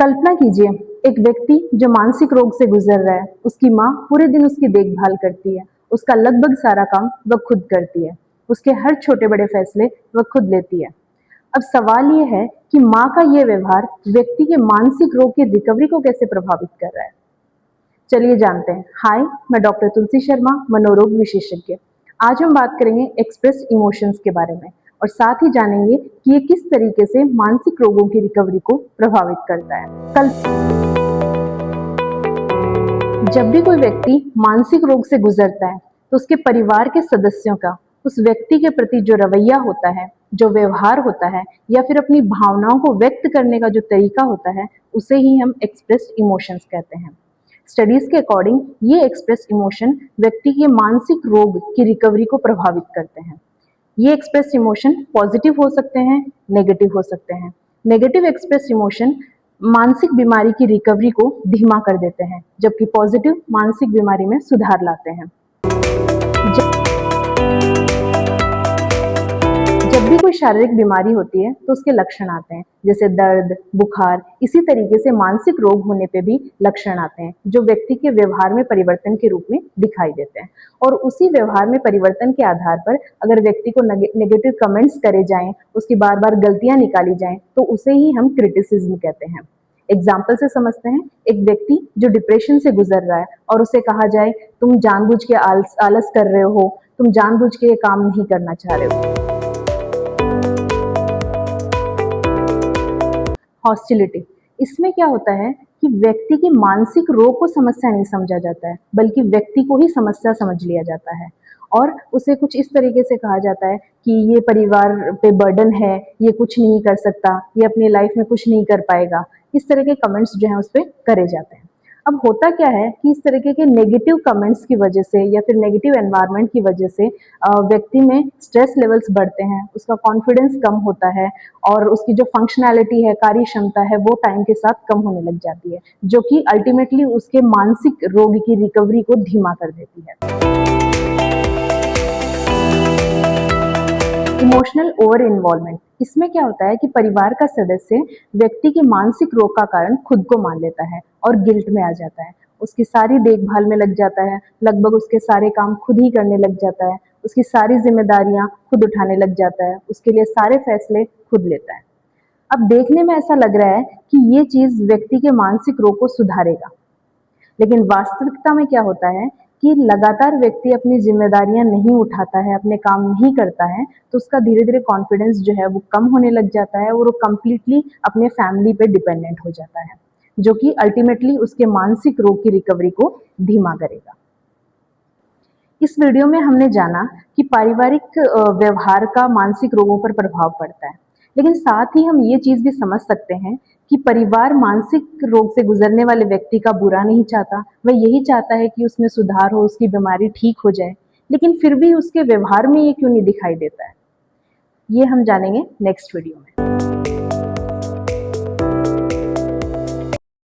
कल्पना कीजिए, एक व्यक्ति जो मानसिक रोग से गुजर रहा है, उसकी माँ पूरे दिन उसकी देखभाल करती है, उसका लगभग सारा काम वह खुद करती है, उसके हर छोटे बड़े फैसले वह खुद लेती है। अब सवाल ये है कि माँ का ये व्यवहार व्यक्ति के मानसिक रोग की रिकवरी को कैसे प्रभावित कर रहा है। चलिए जानते हैं। हाय, मैं डॉक्टर तुलसी शर्मा, मनोरोग विशेषज्ञ। आज हम बात करेंगे एक्सप्रेस इमोशंस के बारे में और साथ ही जानेंगे कि ये किस तरीके से मानसिक रोगों की रिकवरी को प्रभावित करता है। जब भी कोई व्यक्ति मानसिक रोग से गुजरता है तो उसके परिवार के सदस्यों का उस व्यक्ति के प्रति जो रवैया होता है, जो व्यवहार होता है या फिर अपनी भावनाओं को व्यक्त करने का जो तरीका होता है, उसे ही हम एक्सप्रेस्ड इमोशंस कहते हैं। स्टडीज के अकॉर्डिंग ये एक्सप्रेस इमोशन व्यक्ति के मानसिक रोग की रिकवरी को प्रभावित करते हैं। ये एक्सप्रेस इमोशन पॉजिटिव हो सकते हैं, नेगेटिव हो सकते हैं। नेगेटिव एक्सप्रेस इमोशन मानसिक बीमारी की रिकवरी को धीमा कर देते हैं, जबकि पॉजिटिव मानसिक बीमारी में सुधार लाते हैं। जब भी कोई शारीरिक बीमारी होती है तो उसके लक्षण आते हैं, जैसे दर्द, बुखार। इसी तरीके से मानसिक रोग होने पे भी लक्षण आते हैं जो व्यक्ति के व्यवहार में परिवर्तन के रूप में दिखाई देते हैं। और उसी व्यवहार में परिवर्तन के आधार पर अगर व्यक्ति को नेगेटिव कमेंट्स करे जाएं, उसकी बार बार गलतियां निकाली जाएं, तो उसे ही हम क्रिटिसिज्म कहते हैं। एग्जाम्पल से समझते हैं। एक व्यक्ति जो डिप्रेशन से गुजर रहा है और उसे कहा जाए, तुम जानबूझ के आलस कर रहे हो, तुम जानबूझ के ये काम नहीं करना चाह रहे हो। हॉस्टिलिटी, इसमें क्या होता है कि व्यक्ति के मानसिक रोग को समस्या नहीं समझा जाता है, बल्कि व्यक्ति को ही समस्या समझ लिया जाता है और उसे कुछ इस तरीके से कहा जाता है कि ये परिवार पे बर्डन है, ये कुछ नहीं कर सकता, ये अपनी लाइफ में कुछ नहीं कर पाएगा। इस तरह के कमेंट्स जो हैं उस पर करे जाते हैं। अब होता क्या है कि इस तरीके के नेगेटिव कमेंट्स की वजह से या फिर नेगेटिव एनवायरनमेंट की वजह से व्यक्ति में स्ट्रेस लेवल्स बढ़ते हैं, उसका कॉन्फिडेंस कम होता है और उसकी जो फंक्शनैलिटी है, कार्य क्षमता है, वो टाइम के साथ कम होने लग जाती है, जो कि अल्टीमेटली उसके मानसिक रोग की रिकवरी को धीमा कर देती है। इमोशनल ओवर इन्वॉल्वमेंट, इसमें क्या होता है कि परिवार का सदस्य व्यक्ति के मानसिक रोग का कारण खुद को मान लेता है और गिल्ट में आ जाता है, उसकी सारी देखभाल में लग जाता है, लगभग उसके सारे काम खुद ही करने लग जाता है, उसकी सारी जिम्मेदारियां खुद उठाने लग जाता है, उसके लिए सारे फैसले खुद लेता है। अब देखने में ऐसा लग रहा है कि ये चीज व्यक्ति के मानसिक रोग को सुधारेगा, लेकिन वास्तविकता में क्या होता है कि लगातार व्यक्ति अपनी जिम्मेदारियां नहीं उठाता है, अपने काम नहीं करता है, तो उसका धीरे धीरे कॉन्फिडेंस जो है वो कम होने लग जाता है और वो कंप्लीटली अपने फैमिली पे डिपेंडेंट हो जाता है, जो कि अल्टीमेटली उसके मानसिक रोग की रिकवरी को धीमा करेगा। इस वीडियो में हमने जाना कि पारिवारिक व्यवहार का मानसिक रोगों पर प्रभाव पड़ता है, लेकिन साथ ही हम ये चीज भी समझ सकते हैं कि परिवार मानसिक रोग से गुजरने वाले व्यक्ति का बुरा नहीं चाहता, वह यही चाहता है कि उसमें सुधार हो, उसकी बीमारी ठीक हो जाए, लेकिन फिर भी उसके व्यवहार में ये क्यों नहीं दिखाई देता है, ये हम जानेंगे नेक्स्ट वीडियो में।